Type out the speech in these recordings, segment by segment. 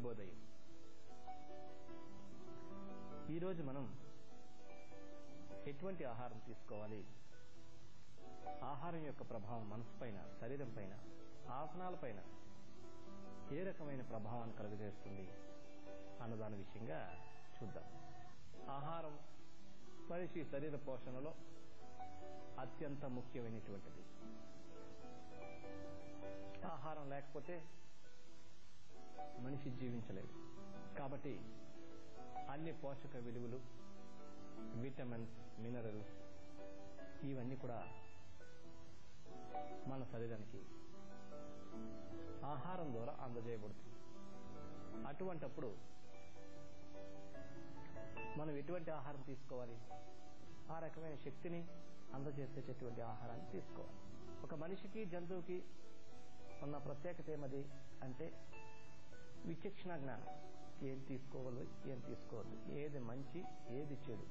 శుభోదయం. ఈరోజు మనం ఎటువంటి ఆహారం తీసుకోవాలి, ఆహారం యొక్క ప్రభావం మనసు పైన, శరీరం పైన, ఆసనాల పైన ఏ రకమైన ప్రభావాన్ని కలుగజేస్తుంది అన్నదాని విషయంగా చూద్దాం. ఆహారం మనిషి శరీర పోషణలో అత్యంత ముఖ్యమైనటువంటిది. ఆహారం లేకపోతే మనిషి జీవించలేడు. కాబట్టి అన్ని పోషక విలువలు, విటమిన్స్, మినరల్స్ ఇవన్నీ కూడా మన శరీరానికి ఆహారం ద్వారా అందజేయబడుతుంది. అటువంటప్పుడు మనం ఎటువంటి ఆహారం తీసుకోవాలి? ఆ రకమైన శక్తిని అందజేసేటటువంటి ఆహారాన్ని తీసుకోవాలి. ఒక మనిషికి, జంతువుకి ఉన్న ప్రత్యేకత ఏమది అంటే విచక్షణ జ్ఞానం. ఏం తీసుకోవాలి, ఏం తీసుకోవద్దు, ఏది మంచి, ఏది చెడు.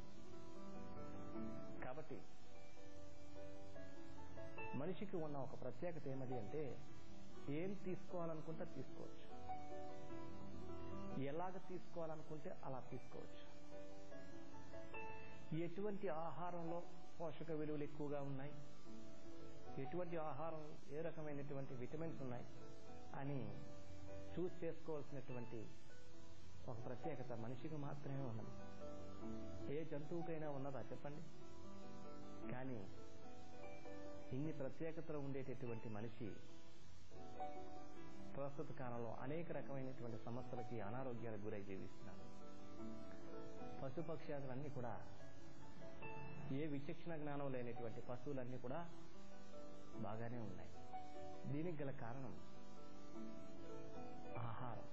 కాబట్టి మనిషికి ఉన్న ఒక ప్రత్యేకత ఏమది అంటే ఏం తీసుకోవాలనుకుంటే తీసుకోవచ్చు, ఎలాగ తీసుకోవాలనుకుంటే అలా తీసుకోవచ్చు. ఎటువంటి ఆహారంలో పోషక విలువలు ఎక్కువగా ఉన్నాయి, ఎటువంటి ఆహారం ఏ రకమైనటువంటి విటమిన్స్ ఉన్నాయి అని చూస్ చేసుకోవాల్సినటువంటి ఒక ప్రత్యేకత మనిషికి మాత్రమే ఉన్నది. ఏ జంతువుకైనా ఉన్నదా చెప్పండి? కానీ ఇన్ని ప్రత్యేకతలు ఉండేటటువంటి మనిషి ప్రస్తుత కాలంలో అనేక రకమైనటువంటి సమస్యలకి, అనారోగ్యాలకు గురై జీవిస్తున్నాడు. పశుపక్ష్యాదులన్నీ కూడా, ఏ విచక్షణ జ్ఞానం లేనటువంటి పశువులన్నీ కూడా బాగానే ఉన్నాయి. దీనికి గల కారణం ఆహారం.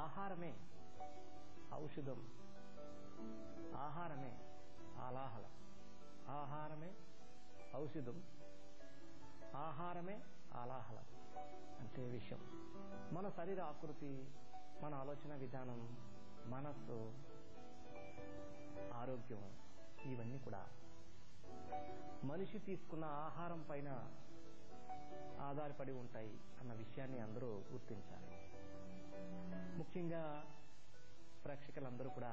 ఆహారమే ఔషధం, ఆహారమే ఆలాహలం, ఆహారమే ఔషధం, ఆహారమే ఆలాహలం అంటే విషయం. మన శరీర ఆకృతి, మన ఆలోచన విధానం, మనస్సు, ఆరోగ్యం ఇవన్నీ కూడా మనిషి తీసుకున్న ఆహారం పైన ఆధారపడి ఉంటాయి అన్న విషయాన్ని అందరూ గుర్తించాలి. ముఖ్యంగా ప్రేక్షకులందరూ కూడా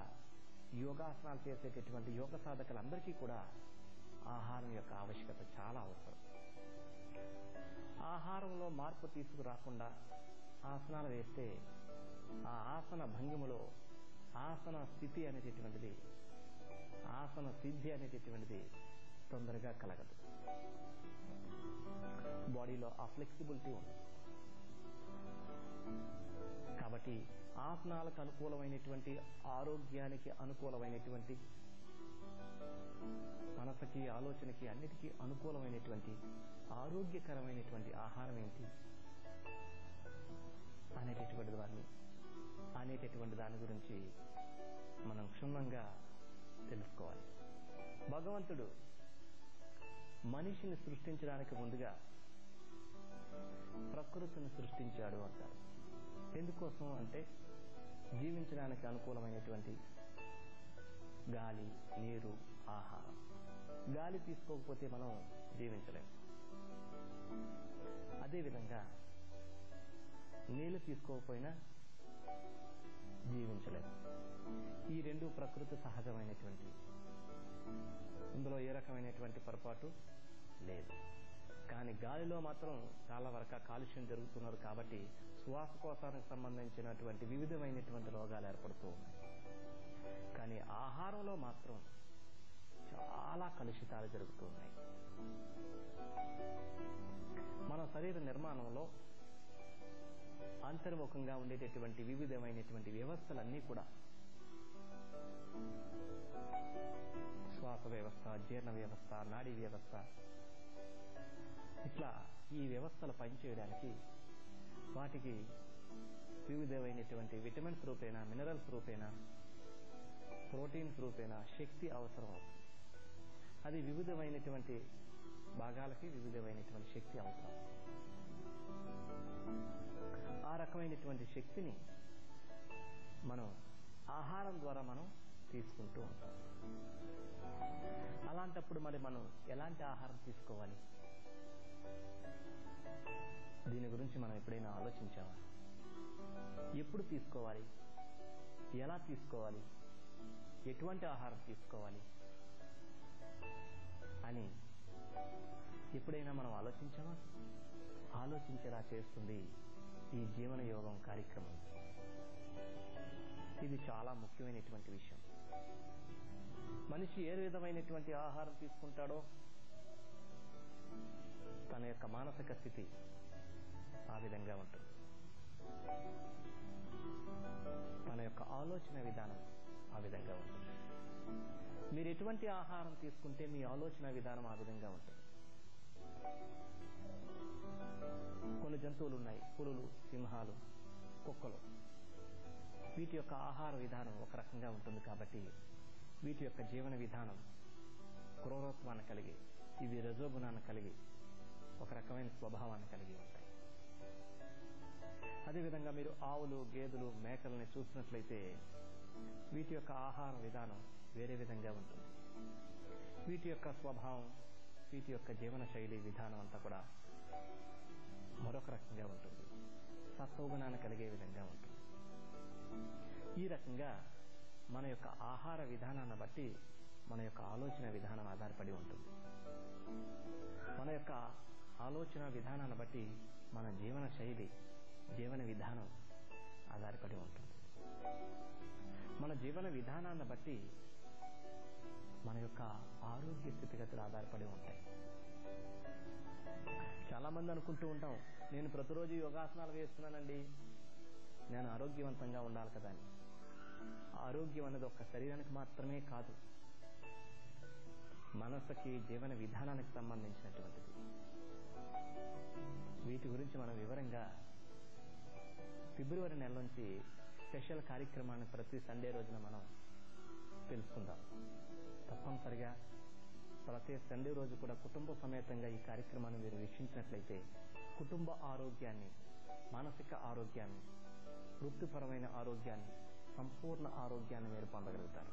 యోగాసనాలు చేసేటటువంటి యోగ సాధకులందరికీ కూడా ఆహారం యొక్క ఆవశ్యకత చాలా అవసరం. ఆహారంలో మార్పు తీసుకురాకుండా ఆసనాలు వేస్తే ఆ ఆసన భంగిమలో ఆసన స్థితి అనేటటువంటిది, ఆసన సిద్ధి అనేటటువంటిది తొందరగా కలగదు. బాడీలో ఆ ఫ్లెక్సిబిలిటీ ఉంది. కాబట్టి ఆసనాలకు అనుకూలమైనటువంటి, ఆరోగ్యానికి అనుకూలమైనటువంటి, మనసుకి, ఆలోచనకి, అన్నిటికీ అనుకూలమైనటువంటి ఆరోగ్యకరమైనటువంటి ఆహారం ఏంటి అనేటటువంటి దాని గురించి మనం క్షుణ్ణంగా తెలుసుకోవాలి. భగవంతుడు మనిషిని సృష్టించడానికి ముందుగా ప్రకృతిని సృష్టించాడు అంటారు. ఎందుకోసం అంటే జీవించడానికి అనుకూలమైనటువంటి గాలి, నీరు, ఆహారం. గాలి తీసుకోకపోతే మనం జీవించలేము. అదేవిధంగా నీళ్లు తీసుకోకపోయినా జీవించలేము. ఈ రెండు ప్రకృతి సహజమైనటువంటి, ఇందులో ఏ రకమైనటువంటి పొరపాటు లేదు. కానీ గాలిలో మాత్రం చాలా వరకు కాలుష్యం జరుగుతున్నారు. కాబట్టి శ్వాసకోశానికి సంబంధించినటువంటి వివిధమైనటువంటి రోగాలు ఏర్పడుతూ ఉన్నాయి. కానీ ఆహారంలో మాత్రం చాలా కలుషితాలు జరుగుతూ ఉన్నాయి. మన శరీర నిర్మాణంలో అంతర్ముఖంగా ఉండేటటువంటి వివిధమైనటువంటి వ్యవస్థలన్నీ కూడా, శ్వాస వ్యవస్థ, జీర్ణ వ్యవస్థ, నాడీ వ్యవస్థ, ఇట్లా ఈ వ్యవస్థలు పనిచేయడానికి వాటికి వివిధమైనటువంటి విటమిన్స్ రూపేణ, మినరల్స్ రూపేణ, ప్రోటీన్స్ రూపేణ శక్తి అవసరం. అది వివిధమైనటువంటి భాగాలకి వివిధమైనటువంటి శక్తి అవసరం. ఆ రకమైనటువంటి శక్తిని మనం ఆహారం ద్వారా మనం తీసుకుంటూ ఉంటాం. అలాంటప్పుడు మరి మనం ఎలాంటి ఆహారం తీసుకోవాలి? దీని గురించి మనం ఎప్పుడైనా ఆలోచించామా? ఎప్పుడు తీసుకోవాలి, ఎలా తీసుకోవాలి, ఎటువంటి ఆహారం తీసుకోవాలి అని ఎప్పుడైనా మనం ఆలోచించామా? ఆలోచించేలా చేస్తుంది ఈ జీవన యోగం కార్యక్రమం. ఇది చాలా ముఖ్యమైనటువంటి విషయం. మనిషి ఏ విధమైనటువంటి ఆహారం తీసుకుంటాడో తన యొక్క మానసిక స్థితి ఆ విధంగా ఉంటుంది. తన యొక్క ఆలోచన విధానం ఆ విధంగా ఉంటుంది. మీరు ఎటువంటి ఆహారం తీసుకుంటే మీ ఆలోచన విధానం ఆ విధంగా ఉంటుంది. కొన్ని జంతువులు ఉన్నాయి, పులులు, సింహాలు, కుక్కలు. వీటి యొక్క ఆహార విధానం ఒక రకంగా ఉంటుంది కాబట్టి వీటి యొక్క జీవన విధానం క్రూరత్వాన్ని కలిగి, ఇవి రజోగుణాన్ని కలిగి ఒక రకమైన స్వభావాన్ని కలిగి ఉంటాయి. అదేవిధంగా మీరు ఆవులు, గేదెలు, మేకల్ని చూసినట్లయితే వీటి యొక్క ఆహార విధానం వేరే విధంగా ఉంటుంది. వీటి యొక్క స్వభావం, వీటి యొక్క జీవన శైలి విధానం అంతా కూడా మరొక రకంగా ఉంటుంది. సత్వగుణాన్ని కలిగే విధంగా ఉంటుంది. ఈ రకంగా మన యొక్క ఆహార విధానాన్ని బట్టి మన యొక్క ఆలోచన విధానం ఆధారపడి ఉంటుంది. మన యొక్క ఆలోచన విధానాన్ని బట్టి మన జీవన శైలి, జీవన విధానం ఆధారపడి ఉంటుంది. మన జీవన విధానాన్ని బట్టి మన యొక్క ఆరోగ్య స్థితిగతులు ఆధారపడి ఉంటాయి. చాలా మంది అనుకుంటూ ఉంటాం, నేను ప్రతిరోజు యోగాసనాలు వేస్తున్నానండి, నేను ఆరోగ్యవంతంగా ఉండాలి కదా అని. ఆరోగ్యం అనేది ఒక్క శరీరానికి మాత్రమే కాదు, మనసుకి, జీవన విధానానికి సంబంధించినటువంటిది. వీటి గురించి మనం వివరంగా ఫిబ్రవరి నెల నుంచి స్పెషల్ కార్యక్రమాన్ని ప్రతి సండే రోజున మనం తెలుసుకుందాం. తప్పనిసరిగా ప్రతి సండే రోజు కూడా కుటుంబ సమేతంగా ఈ కార్యక్రమాన్ని మీరు వీక్షించినట్లయితే కుటుంబ ఆరోగ్యాన్ని, మానసిక ఆరోగ్యాన్ని, వృత్తిపరమైన ఆరోగ్యాన్ని, సంపూర్ణ ఆరోగ్యాన్ని మీరు పొందగలుగుతారు.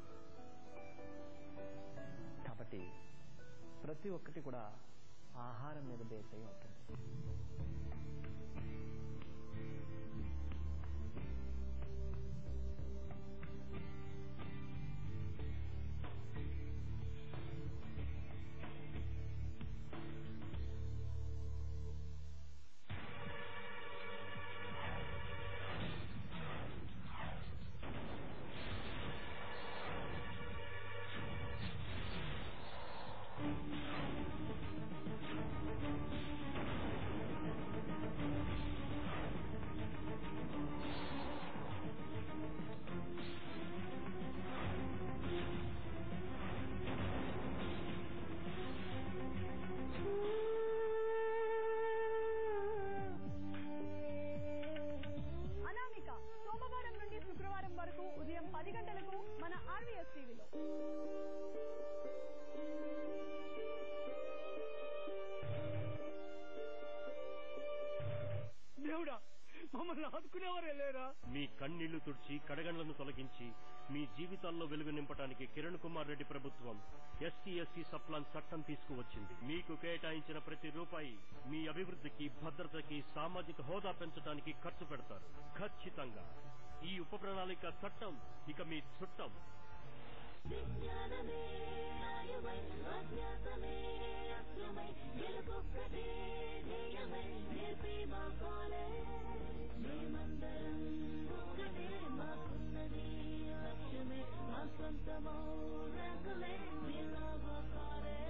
కాబట్టి ప్రతి ఒక్కటి కూడా ఆహారం మీద బేస్ అయి ఉంటుంది. వరకు ఉదయం 10 గంటలకు మన RVS టీవీలో. దేవుడా, మమ్మల్ని ఆదుకునేవారే లేరా? మీ కన్నీళ్లు తుడిచి కడగండ్లను తొలగించి మీ జీవితాల్లో వెలుగు నింపడానికి కిరణ్ కుమార్ రెడ్డి ప్రభుత్వం SC/ST సప్లాన్ చట్టం తీసుకువచ్చింది. మీకు కేటాయించిన ప్రతి రూపాయి మీ అభివృద్ధికి, భద్రతకి, సామాజిక హోదా పెంచడానికి ఖర్చు పెడతారు. ఖచ్చితంగా ఈ ఉప ప్రణాళిక చట్టం ఇక మీ చుట్టం. విజ్ఞానమే ఆయువై, అజ్ఞాతమే అస్త్రమై, గెలుపొక్కటే ధ్యేయమై, నేర్పే మా కాలేజ్. మేమందరం ఒక్కటే, మాకున్నది లక్ష్యమే, మా సొంతమౌ రంగులే, మీలాగో college.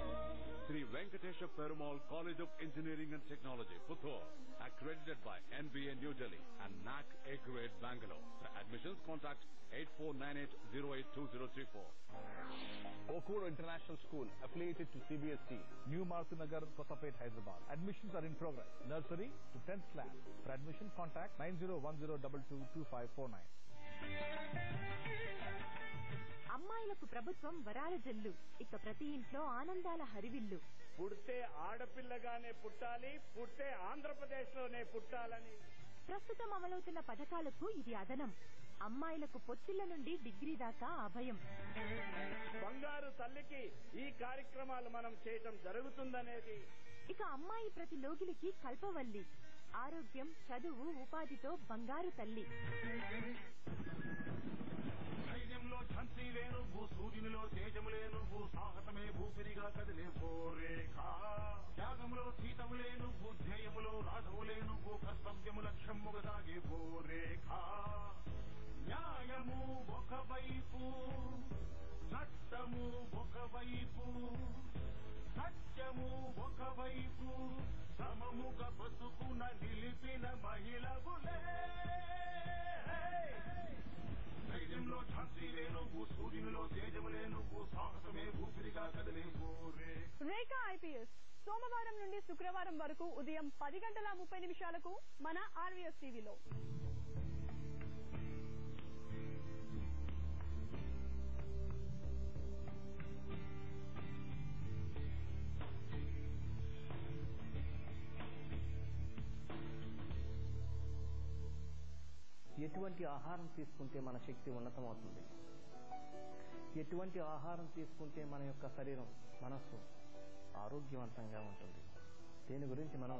Sri Venkatesha Perumal College of Engineering and Technology, Puttur, accredited by NBA New Delhi and NAC A-Grade Bangalore. For admissions, contact 8498082034. Okura International School, affiliated to CBSE, New Martinagar, Kosapet, Hyderabad. Admissions are in progress. Nursery to 10th class. For admission, contact 9010222549. అమ్మాయిలకు ప్రభుత్వం వరాల జల్లు, ఇక ప్రతి ఇంట్లో ఆనందాల హరివిల్లు. పుడితే ఆడపిల్లగానే పుట్టాలి, పుట్టే ఆంధ్రప్రదేశ్ లోనే పుట్టాలని. ప్రస్తుతం అమలవుతున్న పథకాలకు ఇది అదనం. అమ్మాయిలకు పొత్తిళ్ల నుండి డిగ్రీ దాకా అభయం. బంగారు తల్లికి ఈ కార్యక్రమాలు మనం చేయటం జరుగుతుందనేది. ఇక అమ్మాయి ప్రతి లోగిలికి కల్పవల్లి. ఆరోగ్యం, చదువు, ఉపాధితో బంగారు తల్లి. ధైర్యంలో ఝాన్సీలే నువ్వు, సూర్యునిలో తేజములే నువ్వు, సాహసమే ఊపిరిగా కదిలే ఓ రేఖ. త్యాగములో సీతములే నువ్వు, ధ్యేయములో రాఘవులే నువ్వు, కర్తవ్యము లక్ష్యముగా సాగే ఓ రేఖ. న్యాయము ఒకవైపు, చట్టము ఒకవైపు, సత్యము ఒకవైపు, సమముగా బతుకున నిలిపిన మహిళవులే. ధైర్యంలో ఝాన్సీలే నువ్వు, సూర్యునిలో తేజములే నువ్వు, సాహసమే ఊపిరిగా కదిలే ఓ రేఖ. రేఖ ఐపీఎస్ సోమవారం నుండి శుక్రవారం వరకు ఉదయం 10:30 మన ఆర్వీఎస్ టీవీలో. ఎటువంటి ఆహారం తీసుకుంటే మన శక్తి ఉన్నతమవుతుంది, ఎటువంటి ఆహారం తీసుకుంటే మన యొక్క శరీరం, మనస్సు ఆరోగ్యవంతంగా ఉంటుంది, దీని గురించి మనం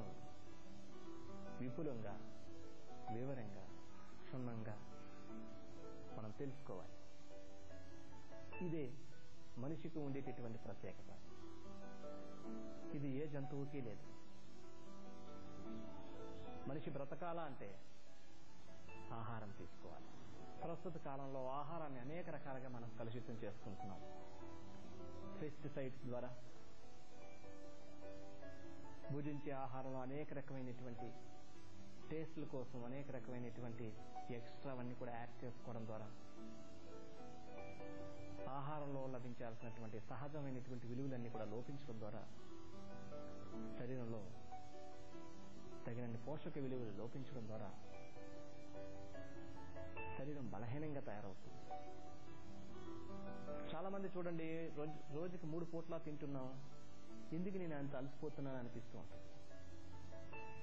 విపులంగా, వివరంగా, క్షుణ్ణంగా మనం తెలుసుకోవాలి. ఇదే మనిషికి ఉండేటటువంటి ప్రత్యేకత. ఇది ఏ జంతువుకి లేదు. మనిషి బ్రతకాలా అంటే ఆహారం తీసుకోవాలి. ప్రస్తుత కాలంలో ఆహారాన్ని అనేక రకాలుగా మనం కలుషితం చేసుకుంటున్నాం. పెస్టిసైడ్స్ ద్వారా భుజించే ఆహారంలో అనేక రకమైనటువంటి టేస్ట్ల కోసం అనేక రకమైనటువంటి ఎక్స్ట్రావన్నీ కూడా యాడ్ చేసుకోవడం ద్వారా ఆహారంలో లభించాల్సినటువంటి సహజమైనటువంటి విలువలన్నీ కూడా లోపించడం ద్వారా శరీరంలో తగినన్ని పోషక విలువలు లోపించడం ద్వారా శరీరం బలహీనంగా తయారవుతుంది. చాలా మంది చూడండి, రోజుకి 3 పూట్లా తింటున్నాం, ఎందుకు నేను అంత అలసిపోతున్నాను అనిపిస్తూ ఉంటుంది.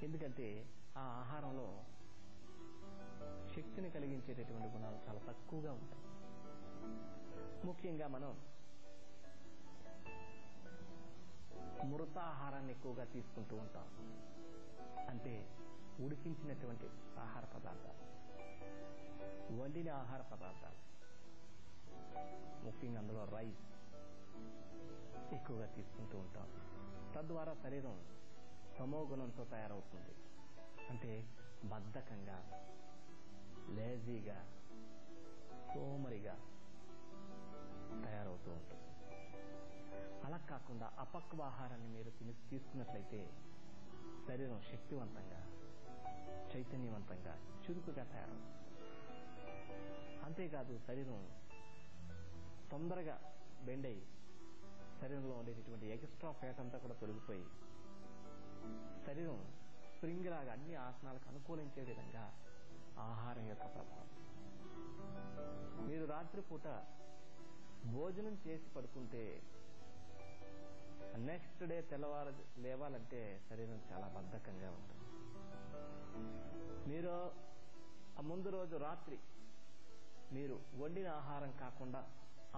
ఎందుకంటే ఆ ఆహారంలో శక్తిని కలిగించేటటువంటి గుణాలు చాలా తక్కువగా ఉంటాయి. ముఖ్యంగా మనం మృత ఆహారాన్ని ఎక్కువగా తీసుకుంటూ ఉంటాం. అంటే ఉడికించినటువంటి ఆహార పదార్థాలు, వండిన ఆహార పదార్థాలు, ముఖ్యంగా అందులో రైస్ ఎక్కువగా తీసుకుంటూ ఉంటాం. తద్వారా శరీరం తమో గుణంతో తయారవుతుంది. అంటే బద్ధకంగా, లేజీగా, సోమరిగా తయారవుతూ ఉంటుంది. అలా కాకుండా అపక్వ ఆహారాన్ని మీరు తీసుకున్నట్లయితే శరీరం శక్తివంతంగా, చైతన్యవంతంగా, చురుకుగా తయారవుతుంది. అంతేకాదు శరీరం తొందరగా బెండ్ అయ్యి శరీరంలో ఉండేటటువంటి ఎక్స్ట్రా ఫ్యాట్ అంతా కూడా తొలగిపోయి శరీరం స్ప్రింగ్ లాగా అన్ని ఆసనాలకు అనుకూలించే విధంగా ఆహారం యొక్క ప్రభావం. మీరు రాత్రిపూట భోజనం చేసి పడుకుంటే నెక్స్ట్ డే తెల్లవారు లేవాలంటే శరీరం చాలా బద్ధకంగా ఉంటుంది. మీరు ఆ ముందు రోజు రాత్రి మీరు వండిన ఆహారం కాకుండా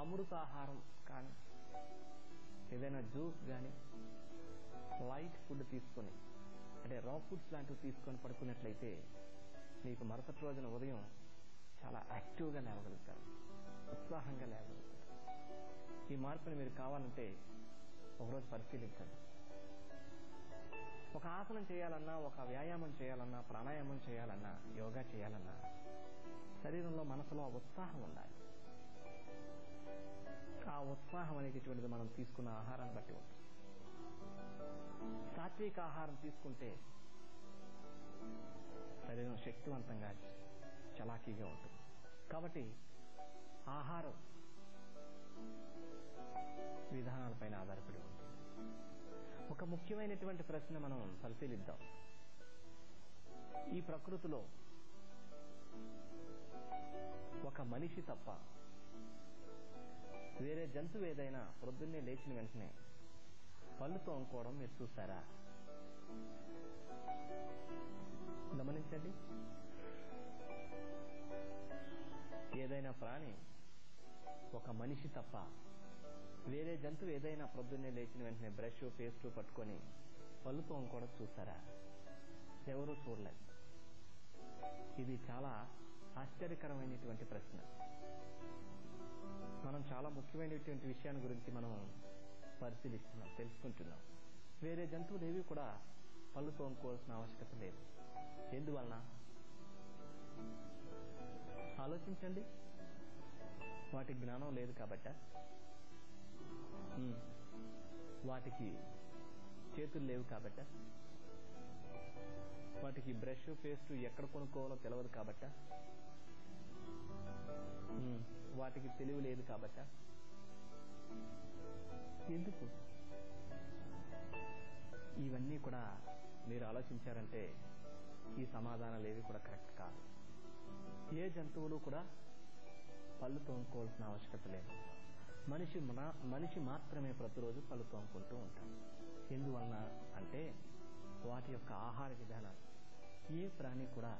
అమృత ఆహారం కానీ ఏదైనా జ్యూస్ కానీ లైట్ ఫుడ్ తీసుకొని, అంటే రా ఫుడ్స్ లాంటివి తీసుకొని పడుకున్నట్లయితే మీకు మరుసటి రోజున ఉదయం చాలా యాక్టివ్గా లేవగలుగుతారు, ఉత్సాహంగా లేవగలుగుతారు. ఈ మార్పుని మీరు కావాలంటే ఒకరోజు పరిశీలించండి. ఒక ఆసనం చేయాలన్నా, ఒక వ్యాయామం చేయాలన్నా, ప్రాణాయామం చేయాలన్నా, యోగా చేయాలన్నా శరీరంలో, మనసులో ఉత్సాహం ఉండాలి. ఆ ఉత్సాహం అనేటటువంటిది మనం తీసుకున్న ఆహారాన్ని బట్టి ఉంటుంది. సాత్విక ఆహారం తీసుకుంటే శరీరం శక్తివంతంగా, చలాకీగా ఉంటుంది. కాబట్టి ఆహారం విధానాలపైన ఆధారపడి ఉంటుంది. ఒక ముఖ్యమైనటువంటి ప్రశ్న మనం పరిశీలిద్దాం. ఈ ప్రకృతిలో ఒక మనిషి తప్ప వేరే జంతువు ఏదైనా ప్రొద్దున్నే లేచిన వెంటనే పళ్ళు తోముకోవడం మీరు చూసారా? గమనించండి. ఏదైనా ప్రాణి, ఒక మనిషి తప్ప వేరే జంతువు ఏదైనా ప్రొద్దున్నే లేచిన వెంటనే బ్రష్, పేస్ట్ పట్టుకొని పళ్ళు తోముకోవడం చూసారా? ఎవరూ చూడలేదు. ఇది చాలా ఆశ్చర్యకరమైనటువంటి ప్రశ్న. మనం చాలా ముఖ్యమైనటువంటి విషయాన్ని గురించి మనం పరిశీలిస్తున్నాం, తెలుసుకుంటున్నాం. వేరే జంతువులు ఏవి కూడా పళ్ళు తోముకోవాల్సిన ఆవశ్యకత లేదు. ఎందువలన ఆలోచించండి. వాటి జ్ఞానం లేదు కాబట్ట, వాటికి చేతులు లేవు కాబట్ట, వాటికి బ్రష్ పేస్ట్ ఎక్కడ కొనుక్కోవాలో తెలియదు కాబట్ట, వాటికి తెలివి లేదు కాబట్ట. ఎందుకు? ఇవన్నీ కూడా మీరు ఆలోచించారంటే ఈ సమాధానాలు ఏవి కూడా కరెక్ట్ కాదు. ఏ జంతువులు కూడా పళ్ళు తోముకోవాల్సిన ఆవశ్యకత లేదు. మనిషి మాత్రమే ప్రతిరోజు పళ్ళు తోముకుంటూ ఉంటాడు. ఎందువలన అంటే వాటి యొక్క ఆహార విధానం. ఏ ప్రాణి కూడా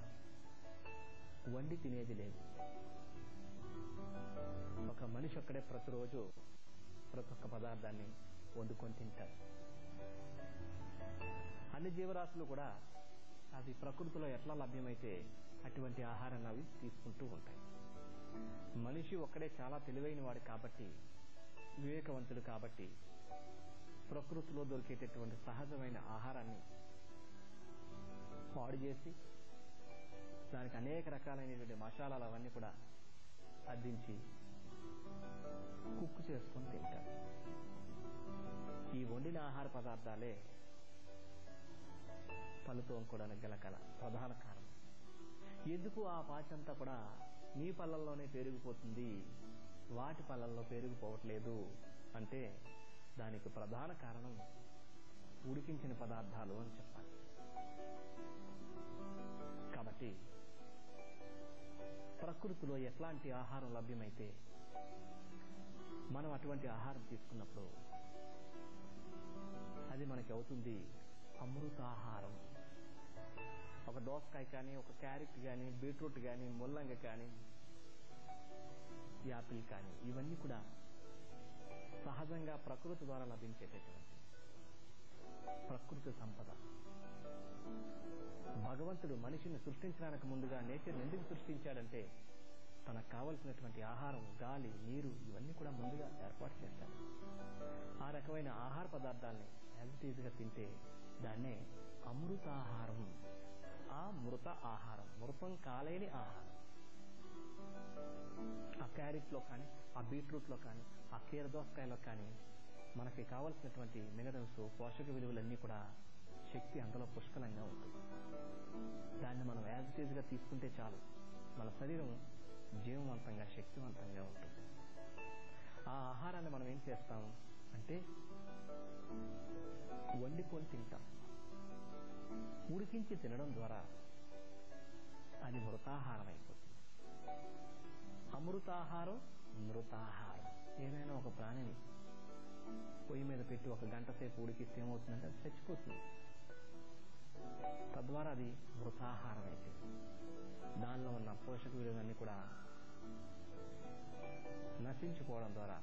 వండి తినేది లేదు. ఒక మనిషి ఒక్కడే ప్రతిరోజు ప్రతి ఒక్క పదార్థాన్ని వండుకొని తింటారు. అన్ని జీవరాశులు కూడా అది ప్రకృతిలో ఎట్లా లభ్యమైతే అటువంటి ఆహారాన్ని అవి తీసుకుంటూ ఉంటాయి. మనిషి ఒక్కడే చాలా తెలివైన వాడు కాబట్టి, వివేకవంతుడు కాబట్టి, ప్రకృతిలో దొరికేటటువంటి సహజమైన ఆహారాన్ని పాడు చేసి దానికి అనేక రకాలైనటువంటి మసాలాలు అవన్నీ కూడా అద్దించి కుక్ చేసుకొని తింటారు. ఈ వండిన ఆహార పదార్థాలే పళ్ళు తోముకోవడానికి గల ప్రధాన కారణం. ఎందుకు ఆ పాచంతా కూడా మీ పళ్ళల్లోనే పెరిగిపోతుంది, వాటి పళ్ళల్లో పెరిగిపోవట్లేదు అంటే దానికి ప్రధాన కారణం ఉడికించిన పదార్థాలు అని చెప్పాలి. కాబట్టి ప్రకృతిలో ఎట్లాంటి ఆహారం లభ్యమైతే మనం అటువంటి ఆహారం తీసుకున్నప్పుడు అది మనకి అవుతుంది అమృతాహారం. ఒక దోసకాయ కానీ, ఒక క్యారెట్ కానీ, బీట్రూట్ కానీ, ముల్లంగి కానీ, యాపిల్ కానీ, ఇవన్నీ కూడా సహజంగా ప్రకృతి ద్వారా లభించేటటువంటి ప్రకృతి సంపద. భగవంతుడు మనిషిని సృష్టించడానికి ముందుగా నేచర్ని ఎందుకు సృష్టించాడంటే తనకు కావలసినటువంటి ఆహారం, గాలి, నీరు ఇవన్నీ కూడా ముందుగా ఏర్పాటు చేశాడు. ఆ రకమైన ఆహార పదార్థాలని యాజిటీజ్గా తింటే దాన్నే అమృతాహారం. ఆ మృత ఆహారం, మృతం కాలేని ఆహారం. ఆ క్యారెట్లో కానీ, ఆ బీట్రూట్లో కానీ, ఆ కీర దోసకాయలో కానీ మనకి కావలసినటువంటి మినరల్స్, పోషక విలువలన్నీ కూడా శక్తి అందులో పుష్కలంగా ఉంటుంది. దాన్ని మనం యాజిటీజ్గా తీసుకుంటే చాలు, మన శరీరం జీవవంతంగా, శక్తివంతంగా ఉంటుంది. ఆ ఆహారాన్ని మనం ఏం చేస్తాం అంటే వండుకొని తింటాం. ఉడికించి తినడం ద్వారా అది మృతాహారం అయిపోతుంది. అమృతాహారం, మృతాహారం. ఏదైనా ఒక ప్రాణిని పొయ్యి మీద పెట్టి 1 గంట సేపు ఉడికిస్తే ఏమవుతుందంటే అది చచ్చిపోతుంది. తద్వారా అది మృతాహారం అయిపోయింది. దానిలో ఉన్న పోషక విలువలన్నీ కూడా నశించిపోవడం ద్వారా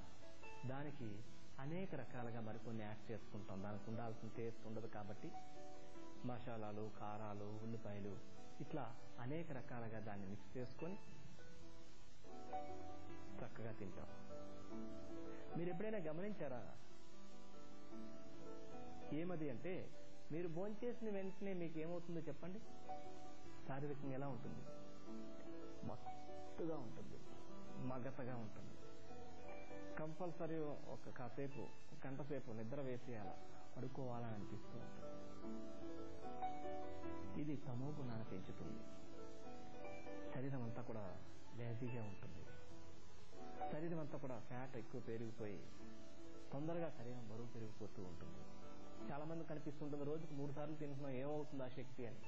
దానికి అనేక రకాలుగా మరికొన్ని యాడ్ చేసుకుంటాం. దానికి ఉండాల్సిన టేస్ట్ ఉండదు కాబట్టి మసాలాలు, కారాలు, ఉల్లిపాయలు ఇట్లా అనేక రకాలుగా దాన్ని మిక్స్ చేసుకొని చక్కగా తింటాం. మీరు ఎప్పుడైనా గమనించారా? ఏమది అంటే మీరు భోంచేసిన వెంటనే మీకు ఏమవుతుందో చెప్పండి. శారీరకంగా ఎలా ఉంటుంది? మస్తుగా ఉంటుంది, మగతగా ఉంటుంది. కంపల్సరీ ఒక కాసేపు, 1 గంట సేపు నిద్ర వేసేయాల, పడుకోవాలని అనిపిస్తూ ఉంటుంది. ఇది తమో గుణాన్ని పెంచుతుంది. శరీరం అంతా కూడా లేజీగా ఉంటుంది. శరీరం అంతా కూడా ఫ్యాట్ ఎక్కువ పెరిగిపోయి తొందరగా శరీరం బరువు పెరిగిపోతూ ఉంటుంది. చాలా మంది కనిపిస్తుంటుంది రోజుకు 3 సార్లు తింటున్నాం, ఏమవుతుంది ఆ శక్తి అని.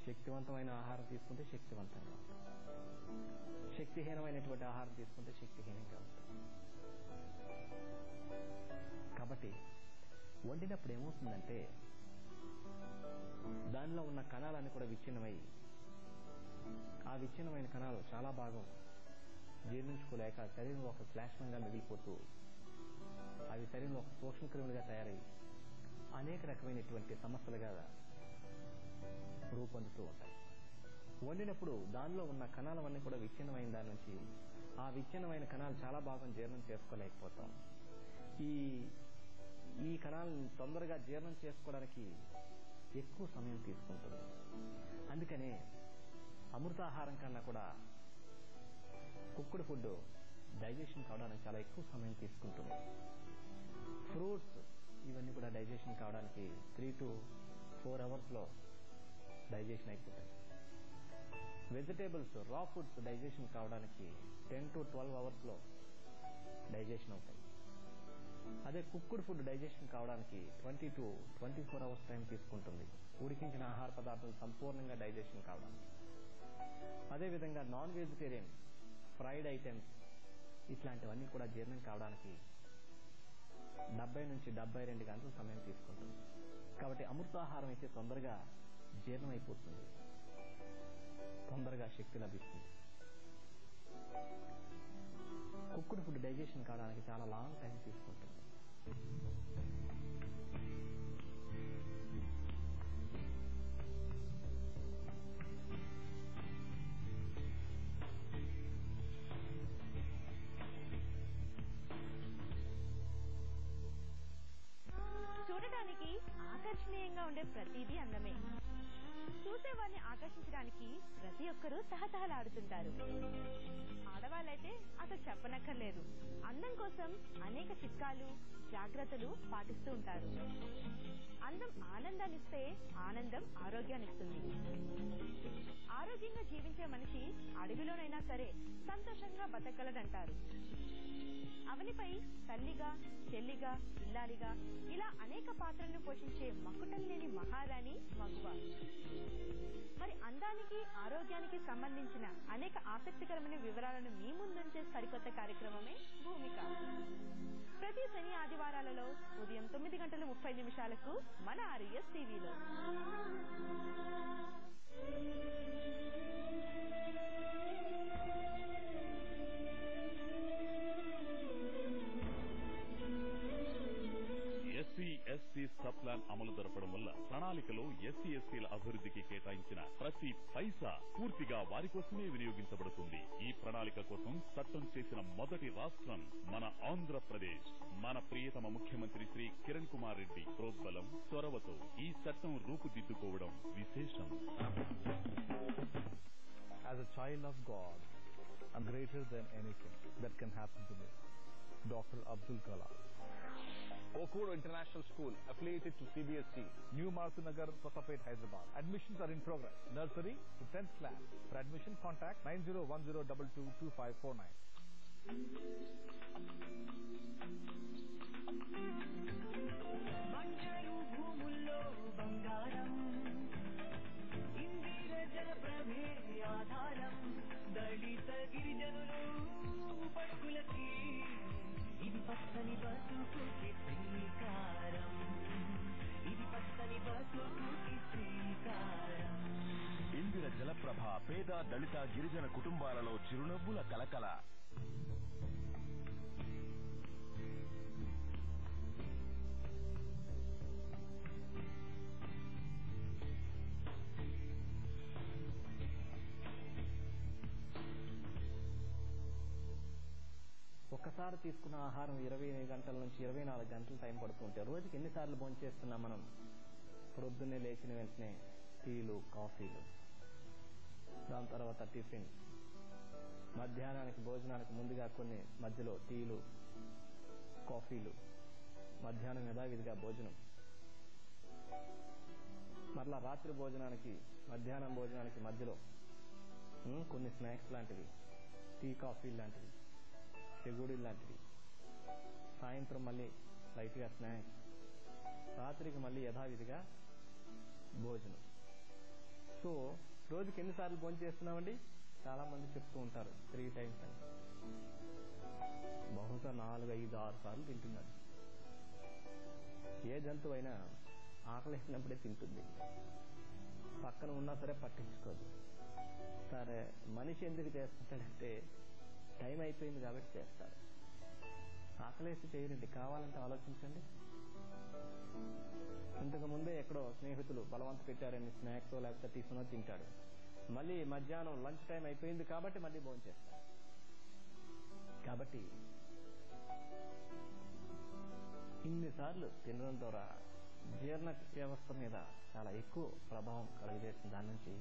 శక్తివంతమైన ఆహారం తీసుకుంటే శక్తివంతంగా ఉంటుంది, శక్తిహీనమైనటువంటి ఆహారం తీసుకుంటే శక్తిహీనంగా ఉంటుంది. కాబట్టి వండినప్పుడు ఏమవుతుందంటే దానిలో ఉన్న కణాలన్నీ కూడా విచ్ఛిన్నమై, ఆ విచ్ఛిన్నమైన కణాలు చాలా భాగం జీర్ణించుకోలేక శరీరంలో ఒక శ్లేష్మంగా మిగిలిపోతూ అవి శరీరంలో ఒక సూక్ష్మక్రిములుగా తయారై అనేక రకమైనటువంటి సమస్యలుగా రూపొందుతూ ఉంటాయి. వండినప్పుడు దానిలో ఉన్న కణాలవన్నీ కూడా విచ్ఛిన్నమైన దాని నుంచి ఆ విచ్ఛిన్నమైన కణాలు చాలా భాగం జీర్ణం చేసుకోలేకపోతాం. ఈ కణాలను తొందరగా జీర్ణం చేసుకోవడానికి ఎక్కువ సమయం తీసుకుంటుంది. అందుకనే అమృతాహారం కన్నా కూడా కుక్కుడు ఫుడ్ డైజెషన్ కావడానికి చాలా ఎక్కువ సమయం తీసుకుంటుంది. ఫ్రూట్స్ ఇవన్నీ కూడా డైజెషన్ కావడానికి 3 to 4 అవర్స్లో డైజెషన్ అయిపోతాయి. వెజిటేబుల్స్ రా ఫుడ్స్ డైజెషన్ కావడానికి 10 to 12 అవర్స్లో డైజెషన్ అవుతాయి. అదే కుక్కుడు ఫుడ్ డైజెషన్ కావడానికి 20 to 24 అవర్స్ టైం తీసుకుంటుంది, ఉడికించిన ఆహార పదార్థాలు సంపూర్ణంగా డైజెషన్ కావడానికి. అదేవిధంగా నాన్ వెజిటేరియన్ ఫ్రైడ్ ఐటమ్స్ ఇట్లాంటివన్నీ కూడా జీర్ణం కావడానికి 70 నుంచి 72 గంటల సమయం తీసుకుంటుంది. కాబట్టి అమృతాహారం అయితే తొందరగా జీర్ణం అయిపోతుంది, తొందరగా శక్తి లభిస్తుంది. కుక్కుడు ఫుడ్ డైజెషన్ కావడానికి చాలా లాంగ్ టైం తీసుకుంటుంది. చూడటానికి ఆకర్షణీయంగా ఉండే ప్రతిదీ అందమే. చూసేవారిని ఆకర్షించడానికి ప్రతి ఒక్కరూ తహతహలాడుతుంటారు. ఆడవాళ్ళైతే అసలు చెప్పనక్కర్లేదు. అందం కోసం అనేక చిట్కాలు, జాగ్రత్తలు పాటిస్తూ ఉంటారు. అందం ఆనందాన్నిస్తే ఆనందం ఆరోగ్యాన్నిస్తుంది. ఆరోగ్యంగా జీవించే మనిషి అడవిలోనైనా సరే సంతోషంగా బతకగలడంటారు. అవనిపై తల్లిగా, చెల్లిగా, ఇల్లాలిగా ఇలా అనేక పాత్రలను పోషించే మకుటం లేని మహారాణి మగువ. మరి అందానికి, ఆరోగ్యానికి సంబంధించిన అనేక ఆసక్తికరమైన వివరాలను మీ ముందుంచే సరికొత్త కార్యక్రమమే భూమిక. ప్రతి శని ఆదివారాలలో ఉదయం 9:30 మన ఆర్ఎస్ టీవీలో. ఎస్సీ సబ్ ప్లాన్ అమలు జరపడం వల్ల ప్రణాళికలో ఎస్సీ ఎస్టీల అభివృద్ధికి కేటాయించిన ప్రతి పైసా పూర్తిగా వారి కోసమే వినియోగించబడుతుంది. ఈ ప్రణాళిక కోసం చట్టం చేసిన మొదటి రాష్ట్రం మన ఆంధ్రప్రదేశ్. మన ప్రియతమ ముఖ్యమంత్రి శ్రీ కిరణ్ కుమార్ రెడ్డి ప్రోద్బలం, చొరవతో ఈ చట్టం రూపుదిద్దుకోవడం విశేషం. As a child of God, I'm greater than anything that can happen to me. Dr. Abdul Kalam. Okura International School, affiliated to CBSE, New Martinagar, Kosapet, Hyderabad. Admissions are in progress. Nursery to 10th class. For admission, contact 9010222549. బంగారు భూముల్లో బంగారం, ఇందిర జలప్రభే ఆధారం, దళిత గిరిజనులు పడుకులకి ఇది పచ్చని బతుకుకి శ్రీకారం, ఇది పచ్చని బతుకుకి శ్రీకారం. ఇందిర జలప్రభ పేద దళిత గిరిజన కుటుంబాలలో చిరునవ్వుల కలకల. ఒక్కసారి తీసుకున్న ఆహారం 20 గంటల నుంచి 24 గంటల టైం పడుతుంటే రోజుకి ఎన్నిసార్లు భోంచేస్తున్నాం మనం? ప్రొద్దున్నే లేచిన వెంటనే టీలు, కాఫీలు, దాని తర్వాత టిఫిన్, మధ్యాహ్నానికి భోజనానికి ముందుగా కొన్ని మధ్యలో టీలు, కాఫీలు, మధ్యాహ్నం యథావిధిగా భోజనం, మరలా రాత్రి భోజనానికి, మధ్యాహ్నం భోజనానికి మధ్యలో కొన్ని స్నాక్స్ లాంటివి, టీ, కాఫీ లాంటివి, చెగుడి లాంటివి, సాయంత్రం మళ్ళీ లైట్గా స్నాక్స్, రాత్రికి మళ్ళీ యథావిధిగా భోజనం. సో రోజుకి ఎన్నిసార్లు భోజనం చేస్తున్నామండి? చాలా మంది చెప్తూ ఉంటారు 3 times అని. బహుశా 4, 5, 6 సార్లు తింటున్నాడు. ఏ జంతువు అయినా ఆకలిసినప్పుడే తింటుంది, పక్కన ఉన్నా సరే పట్టించుకోదు. సరే మనిషి ఎందుకు చేస్తుంటాడంటే టైం అయిపోయింది కాబట్టి చేస్తారు. ఆకలేసి చేయరండి, కావాలంటే ఆలోచించండి. ఇంతకు ముందే ఎక్కడో స్నేహితులు బలవంత పెట్టారని స్నాక్స్ లేకపోతే టిఫినో తింటాడు. మళ్ళీ మధ్యాహ్నం లంచ్ టైం అయిపోయింది కాబట్టి మళ్ళీ భోంచేస్తాడు. కాబట్టి ఇన్నిసార్లు తినడం ద్వారా జీర్ణ వ్యవస్థ మీద చాలా ఎక్కువ ప్రభావం కలుగజేసిన దాని నుంచి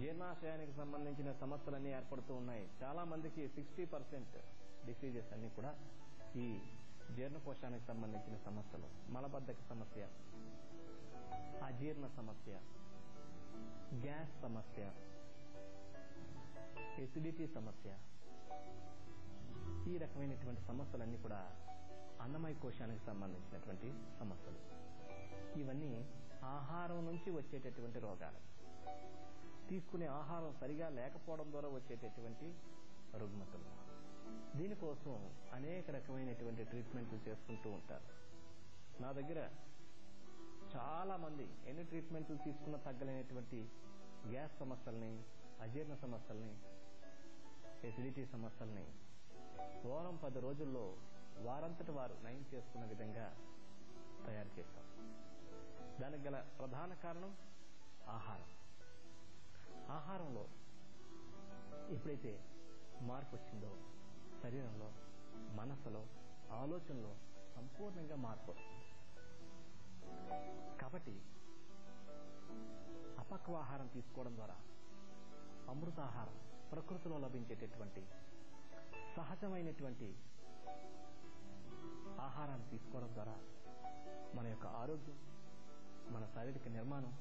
జీర్ణాశయానికి సంబంధించిన సమస్యలన్నీ ఏర్పడుతూ ఉన్నాయి. చాలా మందికి 60% డిసీజెస్ అన్ని కూడా ఈ జీర్ణకోశానికి సంబంధించిన సమస్యలు. మలబద్ధక సమస్య, అజీర్ణ సమస్య, గ్యాస్ సమస్య, ఎసిడిటీ సమస్య, ఈ రకమైనటువంటి సమస్యలన్నీ కూడా అన్నమయ కోశానికి సంబంధించినటువంటి సమస్యలు. ఇవన్నీ ఆహారం నుంచి వచ్చేటటువంటి రోగాలు. తీసుకునే ఆహారం సరిగా లేకపోవడం ద్వారా వచ్చేటటువంటి రుగ్మతలు. దీనికోసం అనేక రకమైనటువంటి ట్రీట్మెంట్లు చేసుకుంటూ ఉంటారు. నా దగ్గర చాలా మంది ఎన్ని ట్రీట్మెంట్లు తీసుకున్నా తగ్గలేనటువంటి గ్యాస్ సమస్యల్ని, అజీర్ణ సమస్యల్ని, ఎసిడిటీ సమస్యల్ని వారం 10 రోజుల్లో వారంతటి వారు నయం చేసుకున్న విధంగా తయారు చేస్తాం. దానికి గల ప్రధాన కారణం ఆహారం. ఆహారంలో ఎప్పుడైతే మార్పు వచ్చిందో శరీరంలో, మనసులో, ఆలోచనలో సంపూర్ణంగా మార్పు వస్తుంది. కాబట్టి అపక్వాహారం తీసుకోవడం ద్వారా, అమృతాహారం ప్రకృతిలో లభించేటటువంటి సహజమైనటువంటి ఆహారాన్ని తీసుకోవడం ద్వారా మన యొక్క ఆరోగ్యం, మన శారీరక నిర్మాణం,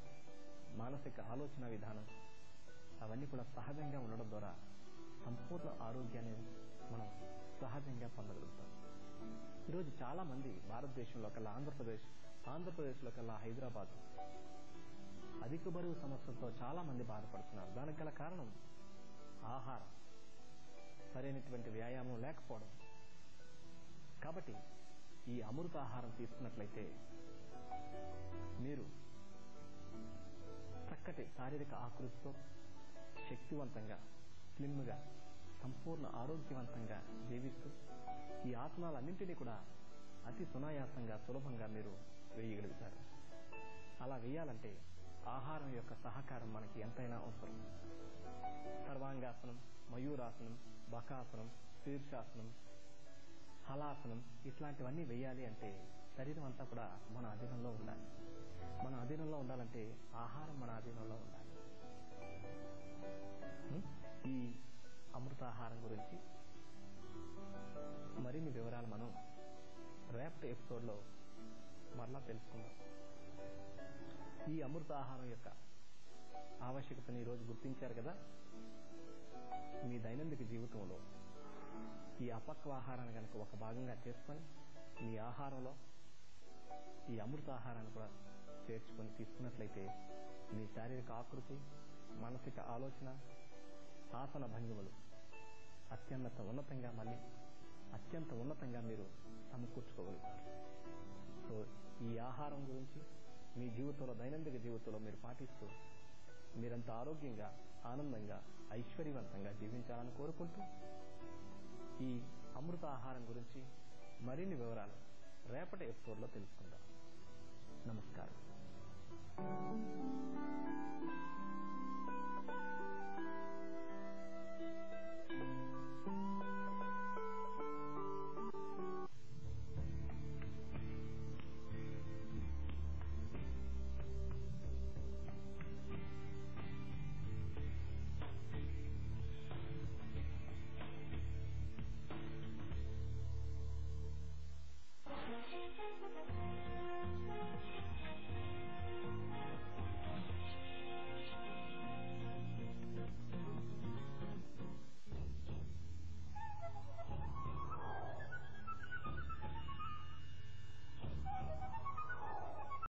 మానసిక ఆలోచన విధానం అవన్నీ కూడా సహజంగా ఉండడం ద్వారా సంపూర్ణ ఆరోగ్యాన్ని మనం సహజంగా పొందగలుగుతాం. ఈరోజు చాలా మంది భారతదేశంలో కల్లా ఆంధ్రప్రదేశ్లో కల్లా హైదరాబాద్ అధిక బరువు సమస్యలతో చాలా మంది బాధపడుతున్నారు. దానికి గల కారణం ఆహారం, సరైనటువంటి వ్యాయామం లేకపోవడం. కాబట్టి ఈ అమృత ఆహారం తీసుకున్నట్లయితే మీరు చక్కటి శారీరక ఆకృతితో శక్తివంతంగా, స్లిమ్గా, సంపూర్ణ ఆరోగ్యవంతంగా జీవిస్తూ ఈ ఆసనాలన్నింటినీ కూడా అతి సునాయాసంగా, సులభంగా మీరు వేయగలుగుతారు. అలా వేయాలంటే ఆహారం యొక్క సహకారం మనకి ఎంతైనా అవసరం. సర్వాంగాసనం, మయూరాసనం, బకాసనం, శీర్షాసనం, హలాసనం ఇట్లాంటివన్నీ వేయాలి అంటే శరీరం అంతా కూడా మన అధీనంలో ఉండాలి. మన అధీనంలో ఉండాలంటే ఆహారం మన అధీనంలో ఉండాలి. ఈ అమృతాహారం గురించి మరిన్ని వివరాలు మనం రేపటి ఎపిసోడ్లో మరలా తెలుసుకుందాం. ఈ అమృతాహారం యొక్క ఆవశ్యకతని ఈరోజు గుర్తించారు కదా. మీ దైనందిక జీవితంలో ఈ అపక్వాహారాన్ని కనుక ఒక భాగంగా చేసుకొని మీ ఆహారంలో ఈ అమృతాహారాన్ని కూడా చేర్చుకొని తీసుకున్నట్లయితే మీ శారీరక ఆకృతి, మానసిక ఆలోచన, ఆసన భంగిమలు అత్యంత ఉన్నతంగా మీరు సమకూర్చుకోగలుగుతారు. సో ఈ ఆహారం గురించి మీ జీవితంలో, దైనందిక జీవితంలో మీరు పాటిస్తూ మీరంతా ఆరోగ్యంగా, ఆనందంగా, ఐశ్వర్యవంతంగా జీవించాలని కోరుకుంటూ ఈ అమృత ఆహారం గురించి మరిన్ని వివరాలు రేపటి ఎపిసోడ్లో తెలుసుకుందాం. నమస్కారం.